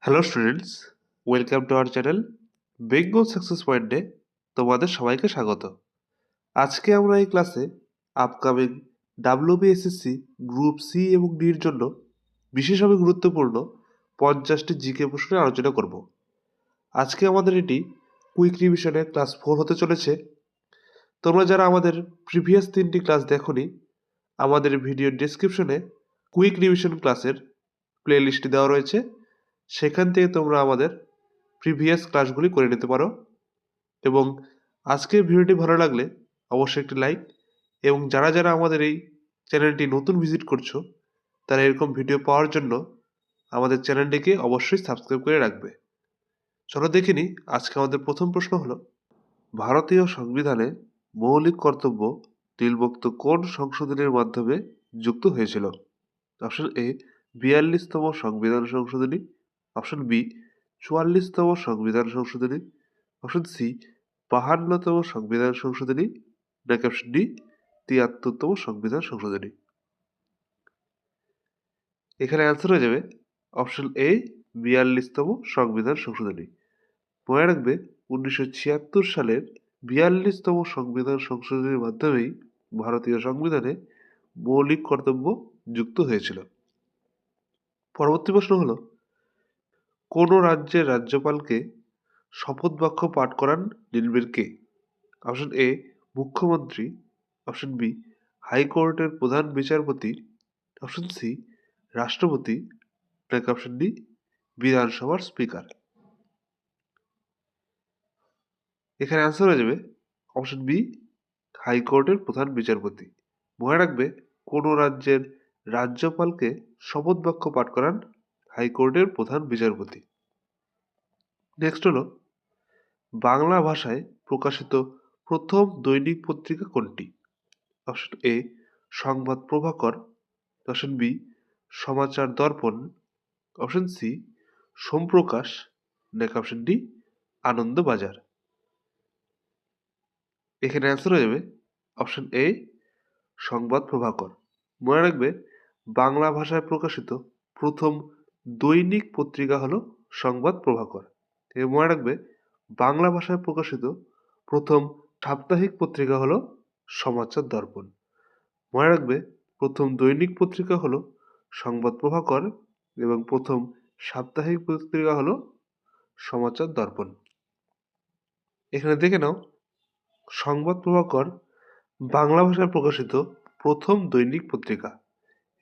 Hello students, welcome to our channel Bengal success পয়েন্টে তোমাদের সবাইকে স্বাগত। আজকে আমরা এই ক্লাসে আপকামিং ডাব্লিউবিএসএসসি গ্রুপ সি এবং ডির জন্য বিশেষভাবে গুরুত্বপূর্ণ 50টি জিকে প্রশ্নের আলোচনা করব। আজকে আমাদের এটি কুইক রিভিশনের ক্লাস 4 হতে চলেছে। তোমরা যারা আমাদের প্রিভিয়াস 3টি ক্লাস দেখোনি, আমাদের ভিডিও ডেসক্রিপশনে কুইক রিভিশন ক্লাসের প্লেলিস্টটি দেওয়া রয়েছে, সেখান থেকে তোমরা আমাদের প্রিভিয়াস ক্লাসগুলি করে নিতে পারো। এবং আজকের ভিডিওটি ভালো লাগলে অবশ্যই একটি লাইক, এবং যারা যারা আমাদের এই চ্যানেলটি নতুন ভিজিট করছো তারা এরকম ভিডিও পাওয়ার জন্য আমাদের চ্যানেলটিকে অবশ্যই সাবস্ক্রাইব করে রাখবে। চলো দেখে নিই। আজকে আমাদের প্রথম প্রশ্ন হলো, ভারতীয় সংবিধানে মৌলিক কর্তব্য নীলভুক্ত কোন সংশোধনীর মাধ্যমে যুক্ত হয়েছিল? অপশন এ 42তম সংবিধান সংশোধনী, অপশন বি 44তম সংবিধান সংশোধনী, অপশন সি 52তম সংবিধান সংশোধনী, নাকি অপশন ডি 73তম সংবিধান সংশোধনী। এখানে অ্যান্সার হয়ে যাবে অপশন এ 42তম সংবিধান সংশোধনী। মনে রাখবে 1976 সালের 42তম সংবিধান সংশোধনীর মাধ্যমেই ভারতীয় সংবিধানে মৌলিক কর্তব্য যুক্ত হয়েছিল। পরবর্তী প্রশ্ন হলো, কোন রাজ্যের রাজ্যপালকে শপথ বাক্য পাঠ করান নির্ভীর কে? অপশন এ মুখ্যমন্ত্রী, অপশন বি হাইকোর্টের প্রধান বিচারপতি, অপশন সি রাষ্ট্রপতি, নাকি অপশন ডি বিধানসভার স্পিকার। এখানে অ্যান্সার হয়ে যাবে অপশন বি হাইকোর্টের প্রধান বিচারপতি। মনে রাখবে কোন রাজ্যের রাজ্যপালকে শপথ বাক্য পাঠ করান হাইকোর্টের প্রধান বিচারপতি। নেক্সট হলো, বাংলা ভাষায় প্রকাশিত প্রথম দৈনিক পত্রিকা কোনটি? অপশন এ সংবাদ প্রভাকর, অপশন বি সমাচার দর্পণ, অপশন সি সোমপ্রকাশ, নাকি অপশন ডি আনন্দবাজার। এখানে অ্যান্সার হয়ে যাবে অপশন এ সংবাদ প্রভাকর। মনে রাখবে বাংলা ভাষায় প্রকাশিত প্রথম দৈনিক পত্রিকা হলো সংবাদ প্রভাকর। এবং মনে রাখবে বাংলা ভাষায় প্রকাশিত প্রথম সাপ্তাহিক পত্রিকা হলো সমাচার দর্পণ। মনে রাখবে প্রথম দৈনিক পত্রিকা হলো সংবাদ প্রভাকর এবং প্রথম সাপ্তাহিক পত্রিকা হলো সমাচার দর্পণ। এখানে দেখে নাও, সংবাদ প্রভাকর বাংলা ভাষায় প্রকাশিত প্রথম দৈনিক পত্রিকা,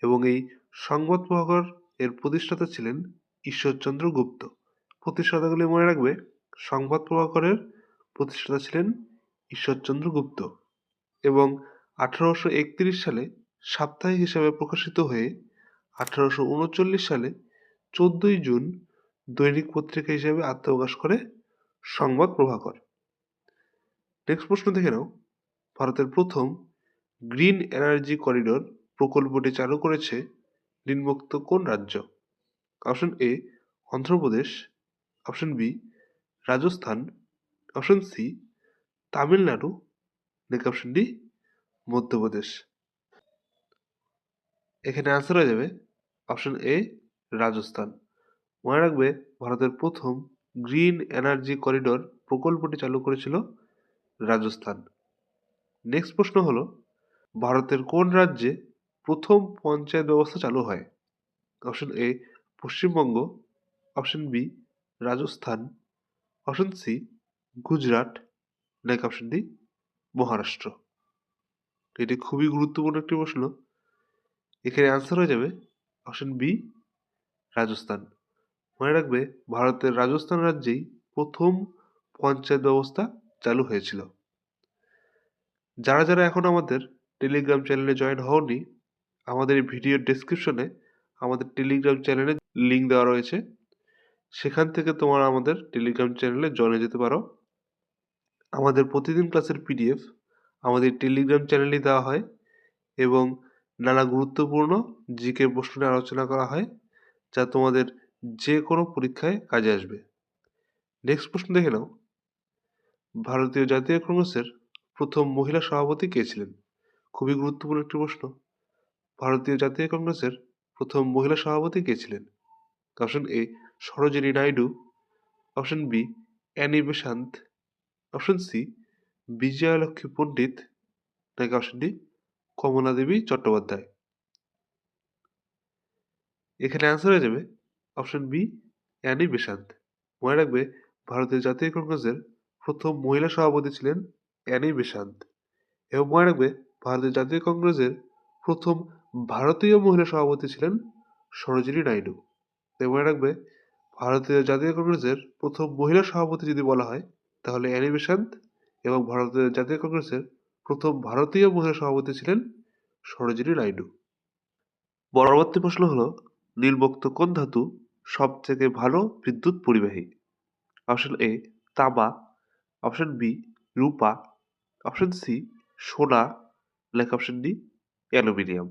এবং এই সংবাদ প্রভাকর এর প্রতিষ্ঠাতা ছিলেন ঈশ্বরচন্দ্র গুপ্ত। প্রতিষ্ঠাতাগুলি মনে রাখবে, সংবাদ প্রভাকরের প্রতিষ্ঠাতা ছিলেন ঈশ্বরচন্দ্র গুপ্ত, এবং 1831 সালে সাপ্তাহিক হিসাবে প্রকাশিত হয়ে 1839 সালে 14ই জুন দৈনিক পত্রিকা হিসেবে আত্মপ্রকাশ করে সংবাদ প্রভাকর। নেক্সট প্রশ্ন দেখে নাও, ভারতের প্রথম গ্রিন এনার্জি করিডোর প্রকল্পটি চালু করেছে নিম্নোক্ত কোন রাজ্য? Option A Andhra Pradesh, option B Rajasthan, option C Tamil Nadu, নাকি অপশন ডি মধ্যপ্রদেশ। এখানে অ্যান্সার হয়ে যাবে অপশন এ রাজস্থান। মনে রাখবে ভারতের প্রথম গ্রিন এনার্জি করিডোর প্রকল্পটি চালু করেছিল রাজস্থান। নেক্সট প্রশ্ন হলো, ভারতের কোন রাজ্যে প্রথম পঞ্চায়েত ব্যবস্থা চালু হয়? Option A Paschimbanga, option B Rajasthan, option C Gujarat, নাকি অপশন ডি মহারাষ্ট্র। এটি খুবই গুরুত্বপূর্ণ একটি প্রশ্ন। এখানে অ্যান্সার হয়ে যাবে অপশন বি রাজস্থান। মনে রাখবে ভারতের রাজস্থান রাজ্যেই প্রথম পঞ্চায়েত ব্যবস্থা চালু হয়েছিল। যারা যারা এখন আমাদের টেলিগ্রাম চ্যানেলে জয়েন হওনি, আমাদের ভিডিও ডেসক্রিপশনে আমাদের টেলিগ্রাম চ্যানেলের লিঙ্ক দেওয়া রয়েছে, সেখান থেকে তোমরা আমাদের টেলিগ্রাম চ্যানেলে জয়েন হয়ে যেতে পারো। আমাদের প্রতিদিন ক্লাসের পিডিএফ আমাদের টেলিগ্রাম চ্যানেলেই দেওয়া হয়, এবং নানা গুরুত্বপূর্ণ জিকে প্রশ্ন নিয়ে আলোচনা করা হয়, যা তোমাদের যে কোনো পরীক্ষায় কাজে আসবে। নেক্সট প্রশ্ন দেখে নাও, ভারতীয় জাতীয় কংগ্রেসের প্রথম মহিলা সভাপতি কে ছিলেন? খুবই গুরুত্বপূর্ণ একটি প্রশ্ন। ভারতীয় জাতীয় কংগ্রেসের প্রথম মহিলা সভাপতি কে ছিলেন? Option A Sarojini Naidu, option B Annie Besant, option C Vijayalakshmi Pandit, নাকি অপশন ডি কমলা দেবী চট্টোপাধ্যায়। এখানে অ্যান্সার হয়ে যাবে অপশন বি অ্যানি বেসান্ত। মনে রাখবে ভারতের জাতীয় কংগ্রেসের প্রথম মহিলা সভাপতি ছিলেন অ্যানি বেসান্ত, এবং মনে রাখবে ভারতের জাতীয় কংগ্রেসের প্রথম ভারতীয় মহিলা সভাপতি ছিলেন সরোজিনী নাইডু। তাই মনে রাখবে ভারতীয় জাতীয় কংগ্রেসের প্রথম মহিলা সভাপতি যদি বলা হয় তাহলে অ্যানি বেসান্ত, এবং ভারতের জাতীয় কংগ্রেসের প্রথম ভারতীয় মহিলা সভাপতি ছিলেন সরোজিনী নাইডু। পরবর্তী প্রশ্ন হলো, নীলমুক্ত কোন ধাতু সব থেকে ভালো বিদ্যুৎ পরিবাহী? অপশন এ তামা, অপশন বি রূপা, অপশন সি সোনা, নাকি অপশন ডি অ্যালুমিনিয়াম।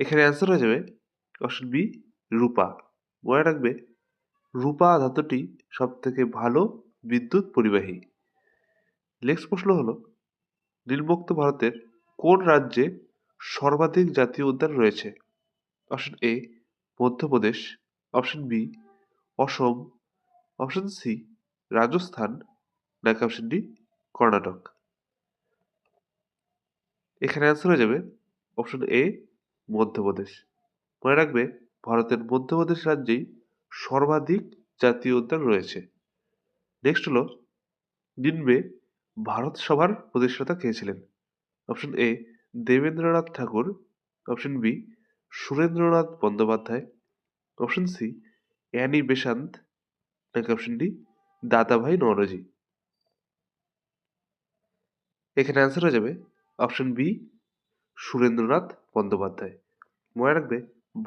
এখানে অ্যান্সার হয়ে যাবে অপশন বি রূপা। মনে রাখবে রূপা ধাতুটি সব থেকে ভালো বিদ্যুৎ পরিবাহী। নেক্সট প্রশ্ন হলো, নীলমুক্ত ভারতের কোন রাজ্যে সর্বাধিক জাতীয় উদ্যান রয়েছে? Option A Madhya Pradesh, option B Asom, option C Rajasthan, নাকি অপশন ডি কর্ণাটক। এখানে অ্যান্সার হয়ে যাবে অপশন এ মধ্যপ্রদেশ। মনে রাখবে ভারতের মধ্যপ্রদেশ রাজ্যেই সর্বাধিক জাতীয় উদ্যান রয়েছে। নেক্সট হলো, নিম্নে ভারত সভার প্রতিষ্ঠাতা কে ছিলেন? Option A Debendranath Thakur, option B Surendranath Bandyopadhyay, option C Annie Besant, নাকি অপশন ডি দাদাভাই নওরোজি। এখানে অ্যান্সার হয়ে যাবে অপশন বি সুরেন্দ্রনাথ বন্দ্যোপাধ্যায়। মনে রাখবে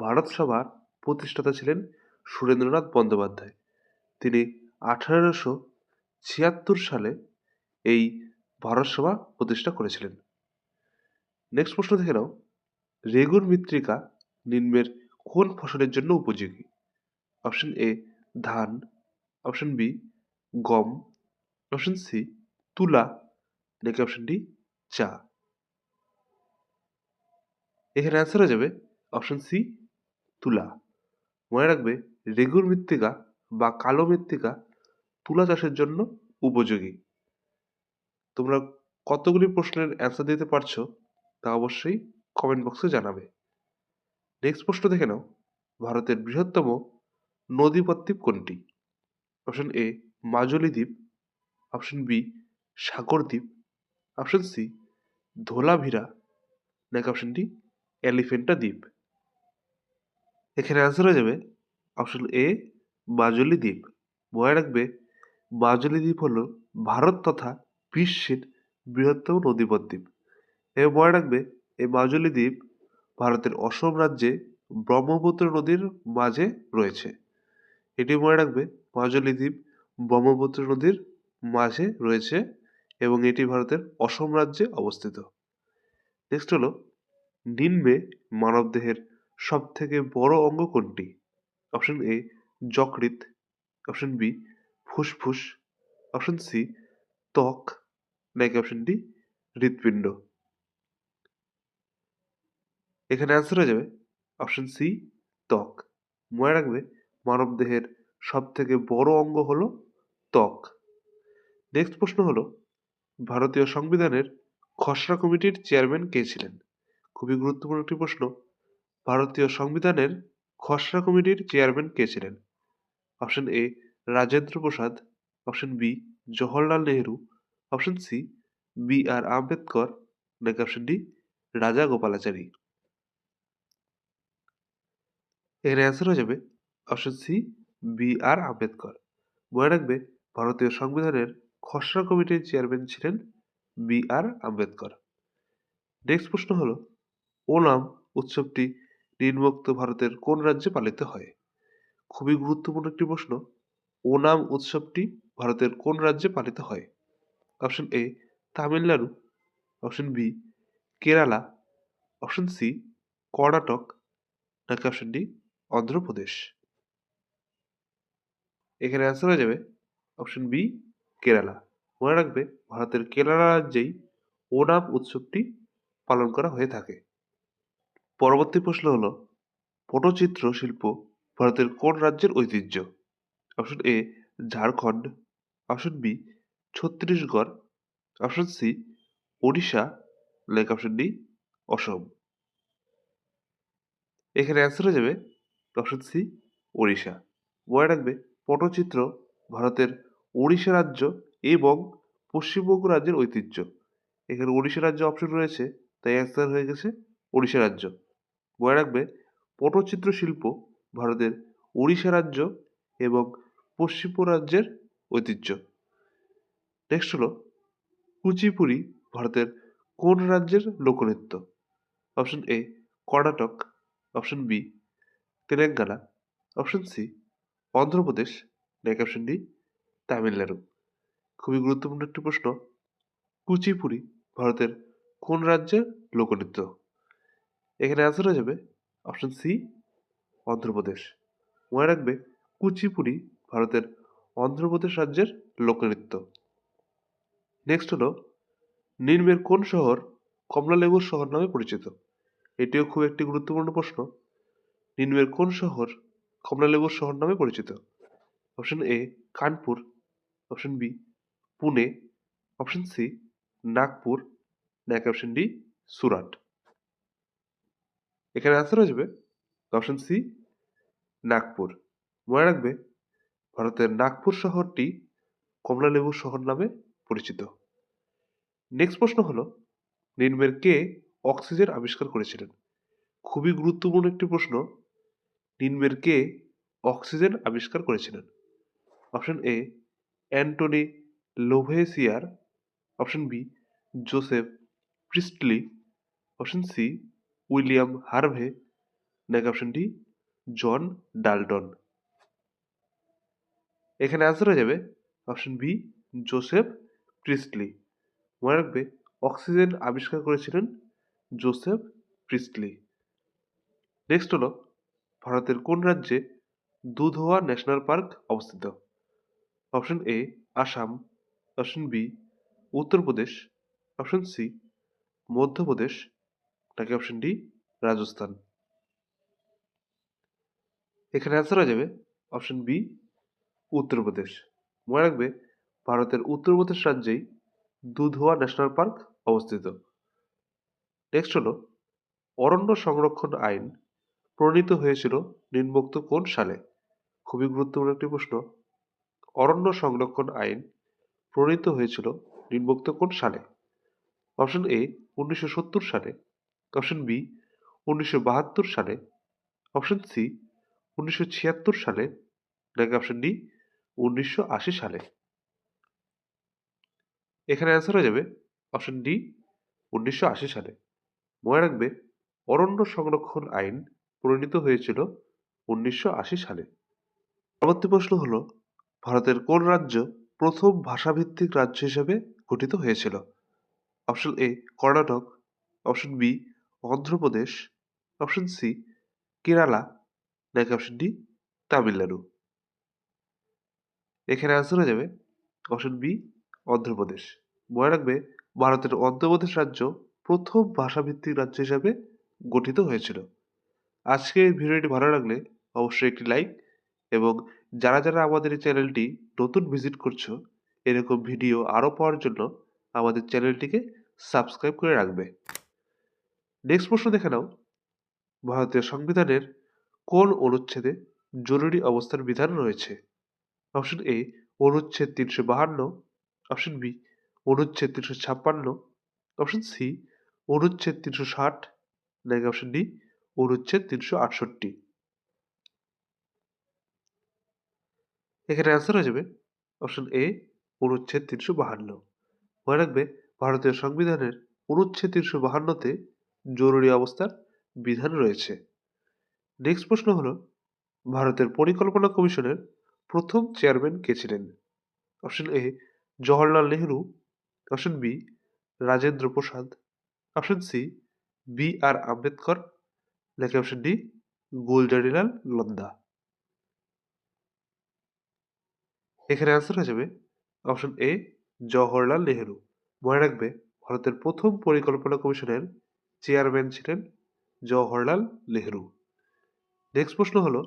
ভারত সভার প্রতিষ্ঠাতা ছিলেন সুরেন্দ্রনাথ বন্দ্যোপাধ্যায়। তিনি 1876 সালে এই ভারত সভা প্রতিষ্ঠা করেছিলেন। নেক্সট প্রশ্ন দেখে নাও, রেগুর মৃত্তিকা নিম্নের কোন ফসলের জন্য উপযোগী? অপশন এ ধান, অপশন বি গম, অপশন সি তুলা, নাকি অপশন ডি চা। এখানে অ্যান্সার হয়ে যাবে অপশন সি তুলা। মনে রাখবে রেগুর মৃত্তিকা বা কালো মৃত্তিকা তুলা চাষের জন্য উপযোগী। তোমরা কতগুলি প্রশ্নের অ্যান্সার দিতে পারছো তা অবশ্যই কমেন্ট বক্সে জানাবে। নেক্সট প্রশ্ন দেখে নাও, ভারতের বৃহত্তম নদীপথ দ্বীপ কোনটি? অপশন এ মাজুলি দ্বীপ, অপশন বি সাগর দ্বীপ, অপশন সি ধোলাভিরা, নাকি অপশন ডি এলিফেন্টা দ্বীপ। এখানে অ্যান্সার হয়ে যাবে অপশন এ মাজুলি দ্বীপ। মনে রাখবে মাজুলি দ্বীপ হলো ভারত তথা বিশ্বের বৃহত্তম নদীপথ দ্বীপ, এবং মনে রাখবে এই মাজুলি দ্বীপ ভারতের অসম রাজ্যে ব্রহ্মপুত্র নদীর মাঝে রয়েছে। এটি মনে রাখবে মাজুলি দ্বীপ ব্রহ্মপুত্র নদীর মাঝে রয়েছে এবং এটি ভারতের অসম রাজ্যে অবস্থিত। নেক্সট হলো, নিম্নে মানবদেহের সব থেকে বড় অঙ্গ কোনটি? অপশন এ যকৃৎ, অপশন বি ফুসফুস, অপশন সি ত্বক, নাকি অপশন ডি হৃৎপিণ্ড। এখানে অ্যান্সার হয়ে যাবে অপশন সি ত্বক। মনে রাখবে মানবদেহের সব থেকে বড় অঙ্গ হলো ত্বক। নেক্সট প্রশ্ন হলো, ভারতীয় সংবিধানের খসড়া কমিটির চেয়ারম্যান কে ছিলেন? খুবই গুরুত্বপূর্ণ একটি প্রশ্ন। ভারতীয় সংবিধানের খসড়া কমিটির চেয়ারম্যান কে ছিলেন? Option A Rajendra Prasad, option B Jawaharlal Nehru, option C B R Ambedkar, নাকি অপশন ডি রাজা গোপালাচারী। এর অ্যান্সার হয়ে যাবে option C B R Ambedkar. মনে রাখবে ভারতীয় সংবিধানের খসড়া কমিটির চেয়ারম্যান ছিলেন বি আর আম্বেদকর। নেক্সট প্রশ্ন হলো, ওনাম উৎসবটি নীলমুক্ত ভারতের কোন রাজ্যে পালিত হয়? খুবই গুরুত্বপূর্ণ একটি প্রশ্ন। ওনাম উৎসবটি ভারতের কোন রাজ্যে পালিত হয়? Option A Tamil Nadu, option B Kerala, option C Karnataka, নাকি অপশন ডি অন্ধ্রপ্রদেশ। এখানে অ্যান্সার হয়ে যাবে অপশন বি কেরালা। মনে রাখবে ভারতের কেরালা রাজ্যেই ওনাম উৎসবটি পালন করা হয়ে থাকে। পরবর্তী প্রশ্ন হলো, পটচিত্র শিল্প ভারতের কোন রাজ্যের ঐতিহ্য? Option A Jharkhand, option B Chhattisgarh, option C Odisha, like option D Assam. এখানে অ্যান্সার হয়ে যাবে অপশন সি ওড়িশা। মনে রাখবে পটচিত্র ভারতের ওড়িশা রাজ্য এবং পশ্চিমবঙ্গ রাজ্যের ঐতিহ্য। এখানে ওড়িশা রাজ্য অপশন রয়েছে, তাই অ্যান্সার হয়ে গেছে ওড়িশা রাজ্য। মনে রাখবে পটচিত্র শিল্প ভারতের ওড়িশা রাজ্য এবং পশ্চিমবঙ্গ রাজ্যের ঐতিহ্য। নেক্সট হলো কুচিপুড়ি ভারতের কোন রাজ্যের লোকনৃত্য? Option A Karnataka, option B Telangana, option C Andhra Pradesh, নাকি অপশন ডি তামিলনাড়ু। খুবই গুরুত্বপূর্ণ একটি প্রশ্ন। কুচিপুড়ি ভারতের কোন রাজ্যের লোকনৃত্য? এখানে অ্যান্সার হয়ে যাবে অপশন সি অন্ধ্রপ্রদেশ। মনে রাখবে কুচিপুড়ি ভারতের অন্ধ্রপ্রদেশ রাজ্যের লোকনৃত্য। নেক্সট হলো নিম্নের কোন শহর কমলালেবুর শহর নামে পরিচিত? এটিও খুব একটি গুরুত্বপূর্ণ প্রশ্ন। নিম্নের কোন শহর কমলালেবুর শহর নামে পরিচিত? Option A Kanpur, option B Pune, option C Nagpur, নাকি অপশন ডি সুরাট। এখানে অ্যান্সার হয়ে যাবে অপশন সি নাগপুর। মনে রাখবে ভারতের নাগপুর শহরটি কমলালেবুর শহর নামে পরিচিত। নেক্সট প্রশ্ন হলো নিম্নের কে অক্সিজেন আবিষ্কার করেছিলেন? খুবই গুরুত্বপূর্ণ একটি প্রশ্ন। নিম্নের কে অক্সিজেন আবিষ্কার করেছিলেন? Option A Antony Lavoisier, option B Joseph Priestley, option C William Harvey, নাকি অপশন ডি জন ডাল্টন। এখানে অ্যান্সার হয়ে যাবে অপশন বি জোসেফ প্রিস্টলি। মনে রাখবে অক্সিজেন আবিষ্কার করেছিলেন জোসেফ প্রিস্টলি। নেক্সট হলো ভারতের কোন রাজ্যে দুধওয়া ন্যাশনাল পার্ক অবস্থিত? Option A Assam, option B Uttar Pradesh, option C Madhya Pradesh, নাকি অপশন ডি রাজস্থান। এখানে অ্যান্সার হয়ে যাবে অপশন বি উত্তরপ্রদেশ। মনে রাখবে ভারতের উত্তরপ্রদেশ রাজ্যেই দুধওয়া ন্যাশনাল পার্ক অবস্থিত। নেক্সট হলো অরণ্য সংরক্ষণ আইন প্রণীত হয়েছিল নিম্নোক্ত কোন সালে? খুবই গুরুত্বপূর্ণ একটি প্রশ্ন। অরণ্য সংরক্ষণ আইন প্রণীত হয়েছিল নিম্নোক্ত কোন সালে? অপশন এ 1970 সালে, অপশন বি 1972 সালে, অপশন সি 1976 সালে, নাকি অপশন ডি 1980 সালে। এখানে অ্যান্সার হয়ে যাবে অপশন ডি 1980 সালে। মনে রাখবে অরণ্য সংরক্ষণ আইন প্রণীত হয়েছিল 1980 সালে। পরবর্তী প্রশ্ন হলো ভারতের কোন রাজ্য প্রথম ভাষাভিত্তিক রাজ্য হিসেবে গঠিত হয়েছিল? Option A Karnataka, option B Andhra Pradesh, option C Kerala, নাকি অপশন ডি তামিলনাড়ু। এখানে অ্যান্সার হয়ে যাবে অপশন বি অন্ধ্রপ্রদেশ। মনে রাখবে ভারতের অন্ধ্রপ্রদেশ রাজ্য প্রথম ভাষাভিত্তিক রাজ্য হিসাবে গঠিত হয়েছিল। আজকে এই ভিডিওটি ভালো লাগলে অবশ্যই একটি লাইক, এবং যারা যারা আমাদের এই চ্যানেলটি নতুন ভিজিট করছো এরকম ভিডিও আরও পাওয়ার জন্য আমাদের চ্যানেলটিকে সাবস্ক্রাইব করে রাখবে। নেক্সট প্রশ্ন দেখে নাও ভারতীয় সংবিধানের কোন অনুচ্ছেদে জরুরি অবস্থার বিধান রয়েছে? অপশন এ অনুচ্ছেদ 352, অপশন বি অনুচ্ছেদ 356, অপশন সি অনুচ্ছেদ 360, নাকি অপশন ডি অনুচ্ছেদ 368। এখানে অ্যান্সার হয়ে যাবে অপশন এ অনুচ্ছেদ 352। মনে রাখবে ভারতীয় সংবিধানের অনুচ্ছেদ 352তে জরুরি অবস্থার বিধান রয়েছে। নেক্সট প্রশ্ন হলো ভারতের পরিকল্পনা কমিশনের প্রথম চেয়ারম্যান কে ছিলেন? Option A Jawaharlal Nehru, option B Rajendra Prasad, option C B R Ambedkar, নাকি অপশন ডি গুলজারিলাল নন্দা। এখানে অ্যান্সার হয়ে যাবে অপশন এ জওহরলাল নেহরু। মনে রাখবে ভারতের প্রথম পরিকল্পনা কমিশনের চেয়ারম্যান ছিলেন জওহরলাল নেহরু। নেক্সট প্রশ্ন হলো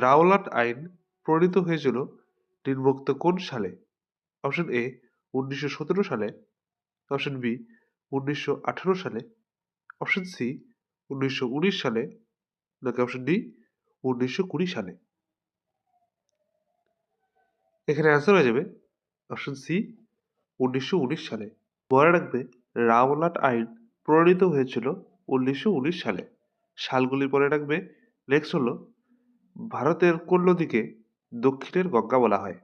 রাওলাট আইন প্রণীত হয়েছিল নিম্নোক্ত কোন সালে? অপশন এ 1917 সালে, অপশন বি 1918 সালে, অপশন সি 1919 সালে, নাকি অপশন ডি 1920 সালে। এখানে অ্যান্সার হয়ে যাবে অপশন সি 1919 সালে। মনে রাখবে রাওলাট আইন প্রণীত হয়েছিল 1919 সালে। সালগুলি পরে রাখবে। নেক্সট হলো ভারতের কোন নদীকে দক্ষিণের গঙ্গা বলা হয়?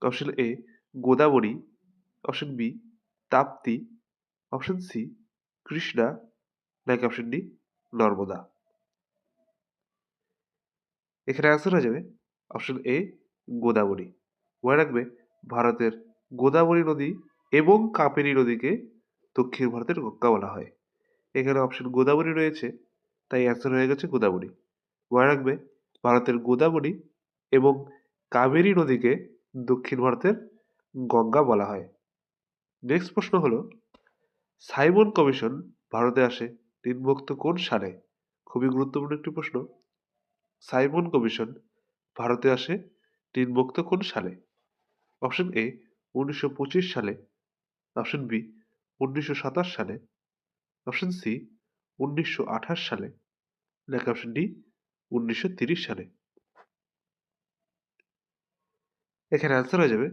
Option A Godavari, option B Tapti, option C Krishna, নাকি অপশন ডি নর্মদা। এখানে অ্যান্সার হয়ে যাবে অপশন এ গোদাবরী। মনে রাখবে ভারতের গোদাবরী নদী এবং কাবেরী নদীকে দক্ষিণ ভারতের গঙ্গা বলা হয়। এখানে অপশন গোদাবরী রয়েছে, তাই অ্যান্সার হয়ে গেছে গোদাবরী। মনে রাখবে ভারতের গোদাবরী এবং কাবেরী নদীকে দক্ষিণ ভারতের গঙ্গা বলা হয়। নেক্সট প্রশ্ন হলো সাইমন কমিশন ভারতে আসে নিম্নোক্ত কোন সালে? খুবই গুরুত্বপূর্ণ একটি প্রশ্ন। সাইমন কমিশন ভারতে আসে নিম্নোক্ত কোন সালে? অপশন এ 1925 সালে, অপশন বি 1927 সালে, অপশন সি 1928 সালে, নাকি অপশন ডি 1930 সালে। এখানে অ্যান্সার হয়ে যাবে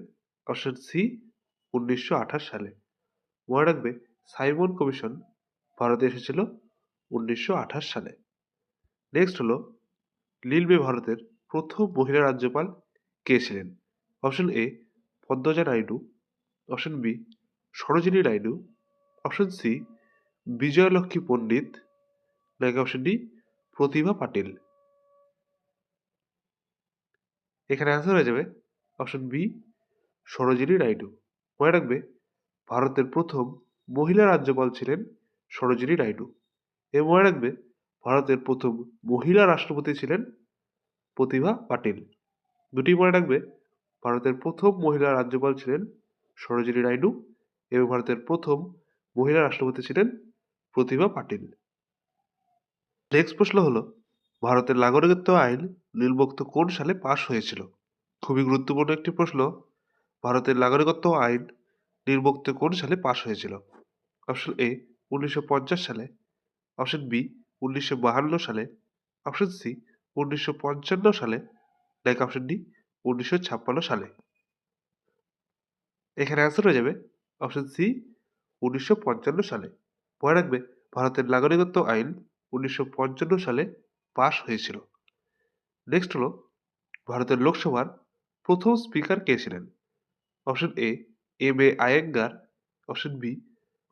অপশন সি 1928 সালে। মনে রাখবে সাইমন কমিশন ভারতে এসেছিল 1928 সালে। নেক্সট হলো লিলবে ভারতের প্রথম মহিলা রাজ্যপাল কে ছিলেন? Option A Padmaja Naidu, option B Sarojini Naidu, option C Vijayalakshmi Pandit, নাকি অপশন ডি প্রতিভা পাটিল। এখানে অ্যান্সার হয়ে যাবে অপশন বি সরোজিনী নাইডু। মনে রাখবে ভারতের প্রথম মহিলা রাজ্যপাল ছিলেন সরোজিনী নাইডু। এবং মনে রাখবে ভারতের প্রথম মহিলা রাষ্ট্রপতি ছিলেন প্রতিভা পাটিল। দুটি মনে রাখবে ভারতের প্রথম মহিলা রাজ্যপাল ছিলেন সরোজিনী নাইডু এবং ভারতের প্রথম মহিলা রাষ্ট্রপতি ছিলেন প্রতিভা পাটিল। নেক্সট প্রশ্ন হলো ভারতের নাগরিকত্ব আইন নিম্নোক্ত কোন সালে পাশ হয়েছিল? খুবই গুরুত্বপূর্ণ একটি প্রশ্ন। ভারতের নাগরিকত্ব আইন নিম্নোক্ত কোন সালে পাশ হয়েছিল? অপশন এ 1950 সালে, অপশন বি 1952 সালে, অপশন সি 1955 সালে, নাকি অপশন ডি 1956 সালে। এখানে অ্যান্সার হয়ে যাবে অপশন সি 1955 সালে। মনে রাখবে ভারতের নাগরিকত্ব আইন 1955 সালে পাশ হয়েছিল। নেক্সট হলো ভারতের লোকসভার প্রথম স্পিকার কে ছিলেন? Option A M A Ayyangar, option B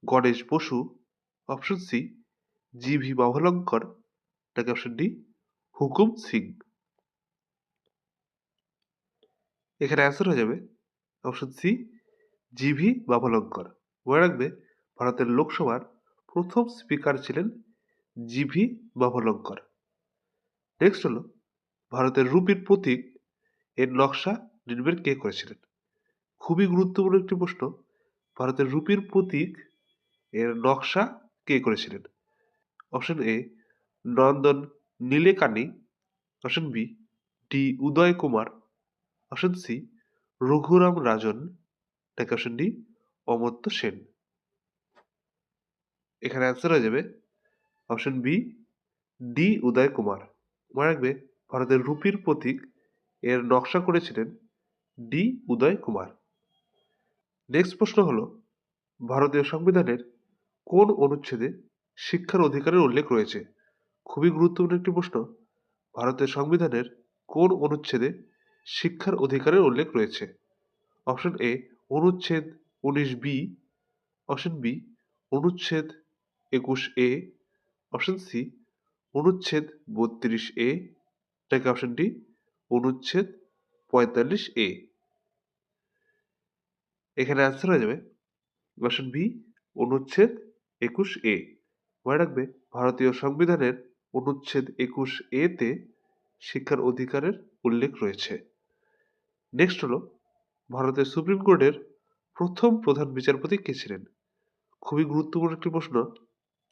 Ganesh Basu, option C G V Mavalankar, নাকি অপশন ডি হুকুম সিং। এখানে অ্যান্সার হয়ে যাবে option C G V Mavalankar. মনে রাখবে ভারতের লোকসভার প্রথম স্পিকার ছিলেন জি ভি বাভলঙ্কর। নেক্সট হলো ভারতের রুপির প্রতীক এর নকশা নির্মাণ কে করেছিলেন? খুবই গুরুত্বপূর্ণ একটি প্রশ্ন। ভারতের রুপির প্রতীক এর নকশা কে করেছিলেন? Option A Nandan Nilekani, option B D Uday Kumar, option C Raghuram Rajan, নাকি অপশন ডি অমর্ত্য সেন। এখানে অ্যান্সার হয়ে যাবে option B D Uday Kumar. মনে রাখবে ভারতের রুপির প্রতীক এর নকশা করেছিলেন ডি উদয় কুমার। নেক্সট প্রশ্ন হলো ভারতীয় সংবিধানের কোন অনুচ্ছেদে শিক্ষার অধিকারের উল্লেখ রয়েছে? খুবই গুরুত্বপূর্ণ একটি প্রশ্ন। ভারতের সংবিধানের কোন অনুচ্ছেদে শিক্ষার অধিকারের উল্লেখ রয়েছে? অপশন এ অনুচ্ছেদ 19 বি, অপশন বি অনুচ্ছেদ 21 এ, অপশন সি অনুচ্ছেদ 32 এ, নাকি অপশন ডি অনুচ্ছেদ 45 এ। এখানে অ্যান্সার হয়ে যাবে অপশন বি অনুচ্ছেদ 21 এ। মনে রাখবে ভারতীয় সংবিধানের অনুচ্ছেদ 21 এতে শিক্ষার অধিকারের উল্লেখ রয়েছে। নেক্সট হলো ভারতের সুপ্রিম কোর্টের প্রথম প্রধান বিচারপতি কে ছিলেন? খুবই গুরুত্বপূর্ণ একটি প্রশ্ন।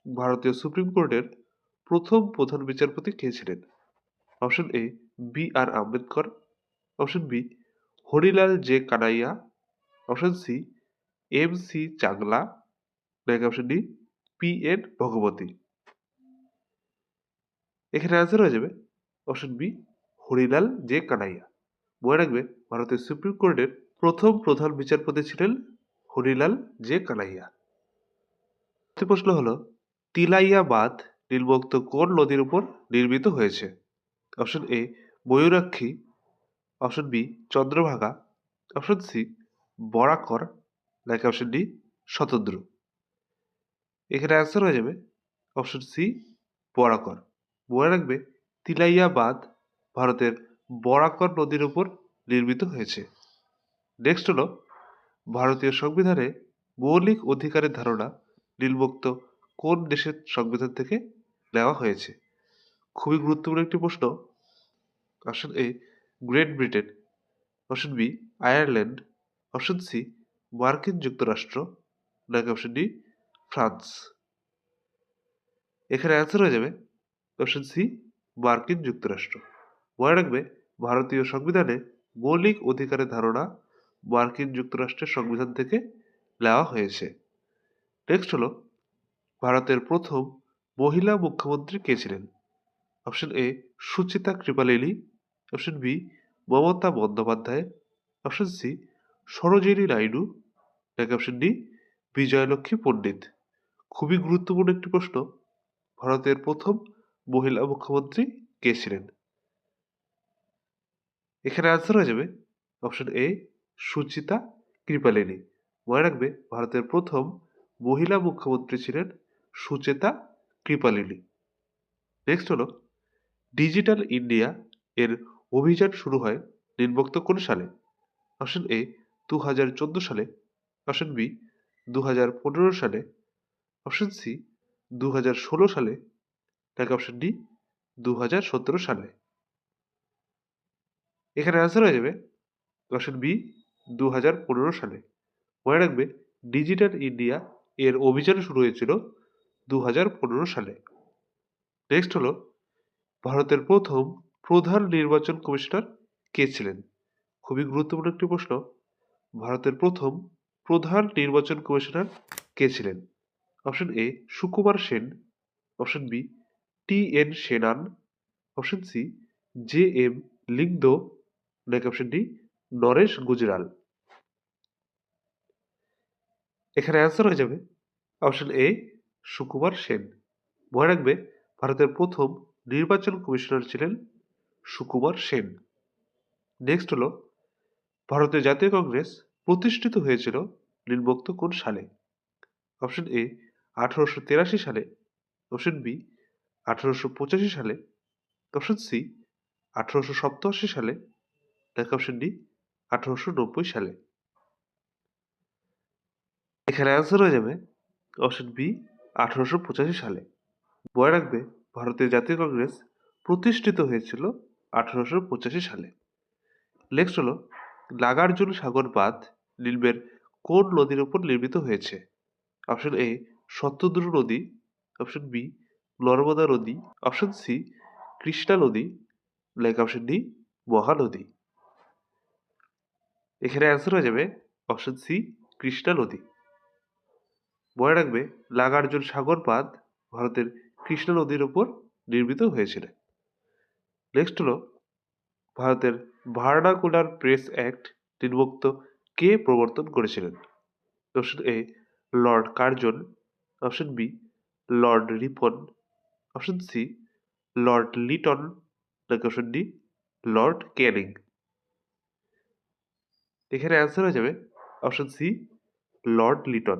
ভারতীয় সুপ্রিম কোর্টের প্রথম প্রধান বিচারপতি কে ছিলেন? Option A B R Ambedkar, option B Harilal J Kania, option C M C Chagla, নাকি option D P N Bhagwati. এখানে অ্যান্সার হয়ে যাবে option B Harilal J Kania. মনে রাখবে ভারতের সুপ্রিম কোর্টের প্রথম প্রধান বিচারপতি ছিলেন হরিলাল জে কানাইয়া। প্রশ্ন হলো তিলাইয়া বাঁধ নীলবক্ত কোন নদীর উপর নির্মিত হয়েছে? Option A Mayurakshi, option B Chandrabhaga, option C Barakar, নাকি অপশন ডি শতদ্রু। এখানে অ্যান্সার হয়ে যাবে অপশন সি বরাকর। মনে রাখবে তিলাইয়া বাঁধ ভারতের বরাকর নদীর উপর নির্মিত হয়েছে। নেক্সট হলো ভারতীয় সংবিধানে মৌলিক অধিকারের ধারণা নীলবক্ত কোন দেশের সংবিধান থেকে নেওয়া হয়েছে? খুবই গুরুত্বপূর্ণ একটি প্রশ্ন। Option A Great Britain, option B Ireland, option C মার্কিন যুক্তরাষ্ট্র, নাকি অপশন ডি ফ্রান্স। এখানে অ্যান্সার হয়ে যাবে অপশন সি মার্কিন যুক্তরাষ্ট্র। মনে রাখবে ভারতীয় সংবিধানে মৌলিক অধিকারের ধারণা মার্কিন যুক্তরাষ্ট্রের সংবিধান থেকে নেওয়া হয়েছে। নেক্সট হলো ভারতের প্রথম মহিলা মুখ্যমন্ত্রী কে ছিলেন? Option A Sucheta Kripalani, option B Mamata Bandyopadhyay, option C Sarojini Naidu, নাকি অপশন ডি বিজয়লক্ষ্মী পণ্ডিত। খুবই গুরুত্বপূর্ণ একটি প্রশ্ন। ভারতের প্রথম মহিলা মুখ্যমন্ত্রী কে ছিলেন? এখানে অ্যান্সার হয়ে যাবে অপশন এ সুচিতা কৃপালিনী। মনে রাখবে ভারতের প্রথম মহিলা মুখ্যমন্ত্রী ছিলেন সুচেতা কৃপালিনী। নেক্সট হলো ডিজিটাল ইন্ডিয়া এর অভিযান শুরু হয় নিম্নোক্ত কোন সালে? অপশন এ 2014 সালে, অপশন বি 2015 সালে, অপশন সি 2016 সালে, নাকি অপশন ডি 2017 সালে। এখানে অ্যান্সার হয়ে যাবে অপশন বি 2015 সালে। মনে রাখবে ডিজিটাল ইন্ডিয়া এর অভিযান শুরু হয়েছিল 2015 সালে। নেক্সট হলো ভারতের প্রথম প্রধান নির্বাচন কমিশনার কে ছিলেন? খুবই গুরুত্বপূর্ণ একটি প্রশ্ন। ভারতের প্রথম প্রধান নির্বাচন কমিশনার কে ছিলেন? Option A Sukumar Sen, option B T N Seshan, option C J M Lyngdoh, নাকি অপশন ডি নরেশ গুজরাল। এখানে অ্যান্সার হয়ে যাবে অপশন এ সুকুমার সেন। মনে রাখবে ভারতের প্রথম নির্বাচন কমিশনার ছিলেন সুকুমার সেন। নেক্সট হলো ভারতের জাতীয় কংগ্রেস প্রতিষ্ঠিত হয়েছিল নিম্নোক্ত কোন সালে? অপশন এ 1883 সালে, অপশন বি 1885 সালে, অপশন সি 1887 সালে, নাকি অপশন ডি 1890 সালে। এখানে অ্যান্সার হয়ে যাবে অপশন বি 1885 সালে। মনে রাখবে ভারতীয় জাতীয় কংগ্রেস প্রতিষ্ঠিত হয়েছিল 1885 সালে। নেক্সট হলো নাগার্জুন সাগর বাঁধ নিম্নের কোন নদীর উপর নির্মিত হয়েছে? অপশন এ শতদ্রু নদী, অপশন বি নর্মদা নদী, অপশন সি কৃষ্ণা নদী, নাকি অপশন ডি মহানদী। এখানে অ্যান্সার হয়ে যাবে অপশন সি কৃষ্ণা নদী। মনে রাখবে নাগার্জুন সাগর বাঁধ ভারতের কৃষ্ণা নদীর উপর নির্মিত হয়েছিল। নেক্সট হলো ভারতের ভার্নাকুলার প্রেস অ্যাক্ট নিম্নোক্ত কে প্রবর্তন করেছিলেন? Option A lord Curzon, option B lord Ripon, option C lord Lytton, নাকি অপশন ডি লর্ড ক্যানিং। এখানে অ্যান্সার হয়ে যাবে অপশন সি লর্ড লিটন।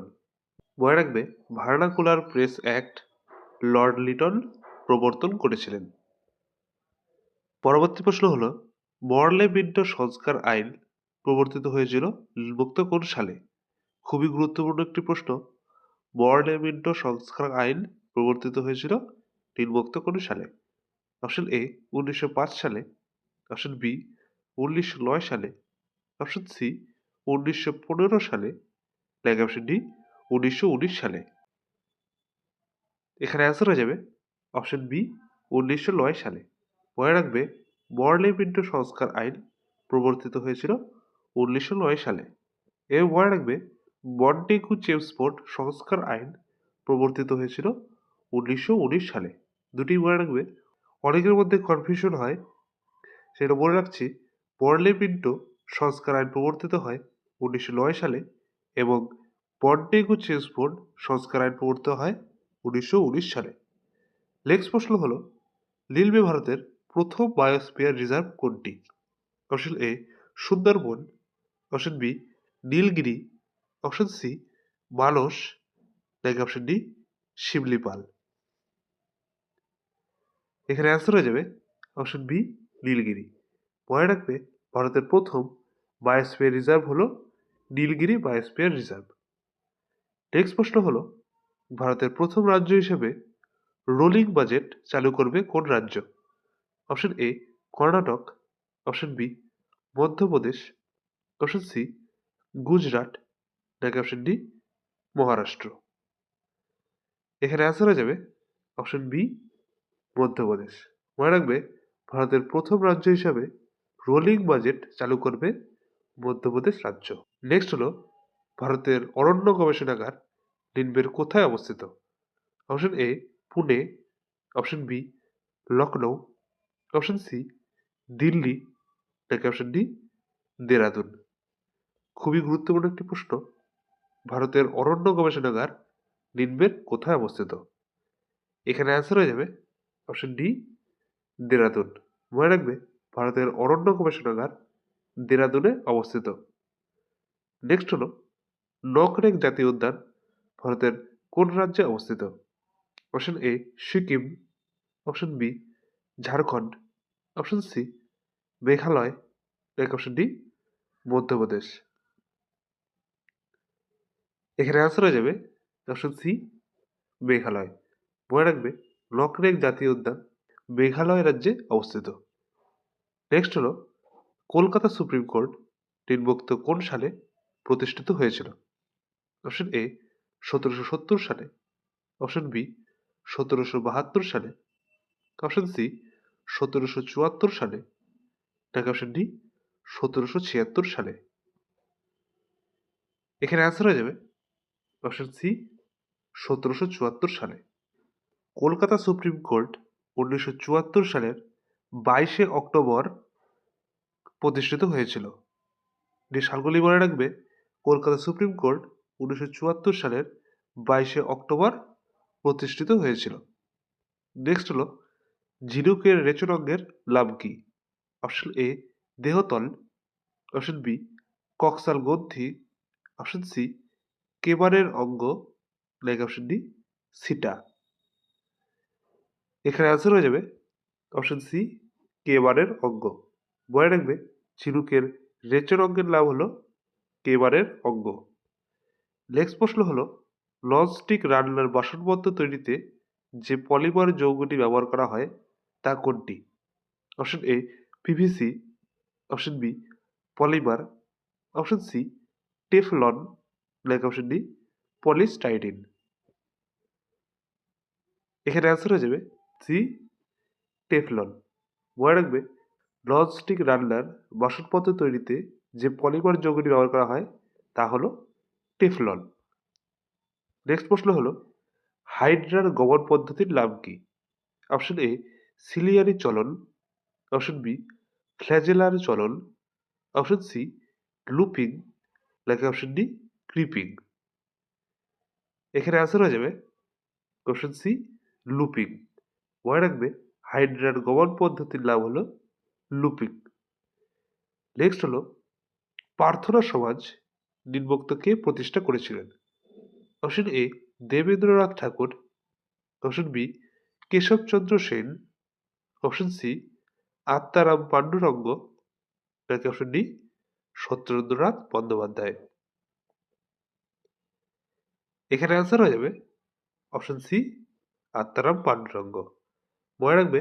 মনে রাখবে vernacular press act Lord Liton প্রবর্তন করেছিলেন। পরবর্তী প্রশ্ন হলো মরলে বিন্ট সংস্কার আইন প্রবর্তিত হয়েছিল নিম্নোক্ত কোন সালে? খুবই গুরুত্বপূর্ণ একটি প্রশ্ন। মরলে বিন্ট সংস্কার আইন প্রবর্তিত হয়েছিল নিম্নোক্ত কোন সালে? অপশন এ 1905 সালে, অপশন বি 1909 সালে, অপশন সি 1915 সালে, নাকি অপশন ডি 1919 সালে। এখানে অ্যান্সার হয়ে যাবে অপশন বি 1909 সালে। মনে রাখবে মরলে পিন্টো সংস্কার আইন প্রবর্তিত হয়েছিল 1909 সালে। এও মনে রাখবে মন্টেগু চেমসফোর্ড সংস্কার আইন প্রবর্তিত হয়েছিল 1919 সালে। দুটি মনে রাখবে, অনেকের মধ্যে কনফিউশন হয়, সেটা মনে রাখছি। মরলে পিন্টো সংস্কার আইন প্রবর্তিত হয় 1909 সালে এবং মন্টেগু চেমসফোর্ড সংস্কার আইন প্রবর্তিত হয় 1919 সালে। নেক্সট প্রশ্ন হলো, লিলবে ভারতের প্রথম বায়োস্ফিয়ার রিজার্ভ কোনটি? Option A Sundarban, option B Nilgiri, option C Manas, নাকি অপশন ডি শিমলিপাল। এখানে অ্যান্সার হয়ে যাবে অপশন বি নীলগিরি। মনে রাখবে ভারতের প্রথম বায়োস্ফিয়ার রিজার্ভ হলো নীলগিরি বায়োস্ফিয়ার রিজার্ভ। নেক্সট প্রশ্ন হলো, ভারতের প্রথম রাজ্য হিসেবে রোলিং বাজেট চালু করবে কোন রাজ্য? Option A Karnataka, option B Madhya Pradesh, option C Gujarat, নাকি অপশন ডি মহারাষ্ট্র। এখানে অ্যান্সার হয়ে যাবে অপশন বি মধ্যপ্রদেশ। মনে রাখবে ভারতের প্রথম রাজ্য হিসাবে রোলিং বাজেট চালু করবে মধ্যপ্রদেশ রাজ্য। নেক্সট হলো, ভারতের অরণ্য গবেষণাগার নিম্নের কোথায় অবস্থিত? Option A Pune, option B Lucknow, option C Delhi, নাকি অপশন ডি দেরাদুন। খুবই গুরুত্বপূর্ণ একটি প্রশ্ন, ভারতের অরণ্য গবেষণাগার নিম্নের কোথায় অবস্থিত? এখানে অ্যান্সার হয়ে যাবে অপশন ডি দেরাদুন। মনে রাখবে ভারতের অরণ্য গবেষণাগার দেরাদুনে অবস্থিত। নেক্সট হলো, নকরেক জাতীয় উদ্যান ভারতের কোন রাজ্যে অবস্থিত? Option A Sikkim, option B Jharkhand, option C Meghalaya, নাকি অপশন ডি মধ্যপ্রদেশ। এখানে অ্যান্সার হয়ে যাবে অপশন সি মেঘালয়। মনে রাখবে নকরেক জাতীয় উদ্যান মেঘালয় রাজ্যে অবস্থিত। নেক্সট হলো, কলকাতা সুপ্রিম কোর্ট নিম্নোক্ত কোন সালে প্রতিষ্ঠিত হয়েছিল? অপশন এ 1770 সালে, অপশন বি 1772 সালে, অপশন সি 1774 সালে, নাকি অপশন ডি 1776 সালে। এখানে অ্যান্সার হয়ে যাবে অপশন সি 1774 সালে। কলকাতা সুপ্রিম কোর্ট 1974 সালের 22শে অক্টোবর প্রতিষ্ঠিত হয়েছিল। যে সালগুলি মনে রাখবে, কলকাতা সুপ্রিম কোর্ট 1974 সালের 22শে অক্টোবর প্রতিষ্ঠিত হয়েছিল। নেক্সট হলো, ঝিনুকের রেচনাঙ্গের নাম কি? অপশন এ দেহতল, অপশন বি কক্সাল গ্রন্থি, অপশন সি কেবারের অঙ্গ, নাকি অপশন ডি সিটা। এখানে অ্যান্সার হয়ে যাবে অপশন সি কেবারের অঙ্গ। মনে রাখবে ঝিনুকের রেচন অঙ্গের নাম হলো কেবারের অঙ্গ। নেক্সট প্রশ্ন হলো, ননস্টিক রান্নার বাসনপত্র তৈরিতে যে পলিমার যৌগটি ব্যবহার করা হয় তা কোনটি? Option A PVC, option B polymer, option C Teflon, নাকি অপশন ডি পলিস্টাইরিন। এখানে অ্যান্সার হয়ে যাবে সি টেফলন। মনে রাখবে ননস্টিক রান্নার বাসনপত্র তৈরিতে যে পলিমার যৌগটি ব্যবহার করা হয় তা হলো টেফলন। নেক্সট প্রশ্ন হলো, হাইড্রার গমন পদ্ধতির নাম কি? অপশন এ সিলিয়ারি চলন, অপশন বি ফ্ল্যাজেলার চলন, অপশন সি লুপিং, নাকি অপশন ডি ক্রিপিং। এখানে অ্যান্সার হয়ে যাবে অপশন সি লুপিং। মনে রাখবে হাইড্রার গমন পদ্ধতির নাম হলো লুপিং। নেক্সট হলো, প্রার্থনা সমাজ নিম্নোক্ত কে প্রতিষ্ঠা করেছিলেন? Option A Debendranath Thakur, option B Keshab Chandra Sen, option C Atmaram Pandurang, নাকি অপশন ডি সত্যেন্দ্রনাথ বন্দ্যোপাধ্যায়। এখানে অ্যান্সার হয়ে যাবে অপশন সি আত্মারাম পাণ্ডুরঙ্গ। মনে রাখবে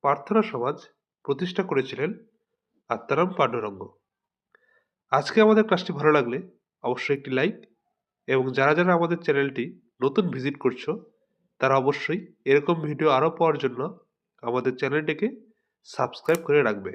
প্রার্থনা সমাজ প্রতিষ্ঠা করেছিলেন আত্মারাম পাণ্ডুরঙ্গ। আজকে আমাদের ক্লাসটি ভালো লাগলে অবশ্যই একটি লাইক, এবং যারা যারা আমাদের চ্যানেলটি নতুন ভিজিট করছো তারা অবশ্যই এরকম ভিডিও আরও পাওয়ার জন্য আমাদের চ্যানেলটিকে সাবস্ক্রাইব করে রাখবে।